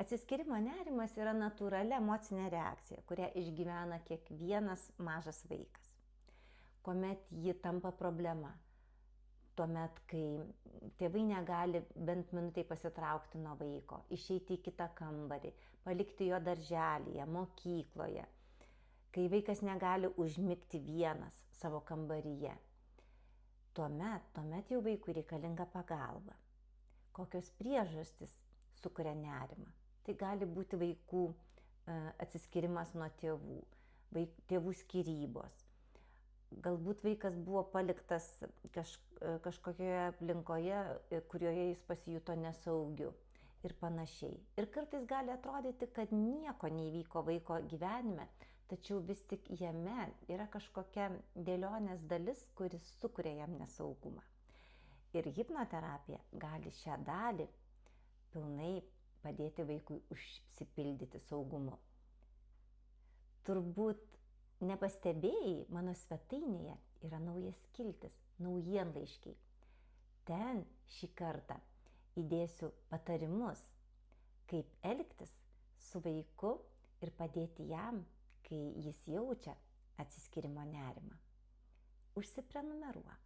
Atsiskyrimo nerimas yra natūrali emocinė reakcija, kurią išgyvena kiekvienas mažas vaikas. Kuomet ji tampa problema, tuomet, kai tėvai negali bent minutei pasitraukti nuo vaiko, išeiti į kitą kambarį, palikti jo darželyje, mokykloje, kai vaikas negali užmigti vienas savo kambaryje, tuomet jau vaikui reikalinga pagalba. Kokios priežastys sukuria nerimą? Tai gali būti vaikų atsiskyrimas nuo tėvų, tėvų skyrybos. Galbūt vaikas buvo paliktas kažkokioje aplinkoje, kurioje jis pasijuto nesaugiu ir panašiai. Ir kartais gali atrodyti, kad nieko neįvyko vaiko gyvenime, tačiau vis tik jame yra kažkokia dėlionės dalis, kuris sukuria jam nesaugumą. Ir hipnoterapija gali šią dalį pilnai padėti vaikui užsipildyti saugumu. Turbūt nepastebėjai, mano svetainėje yra naujas skiltis, naujienlaiškiai. Ten šį kartą įdėsiu patarimus, kaip elgtis su vaiku ir padėti jam, kai jis jaučia atsiskyrimo nerimą. Užsiprenumeruok.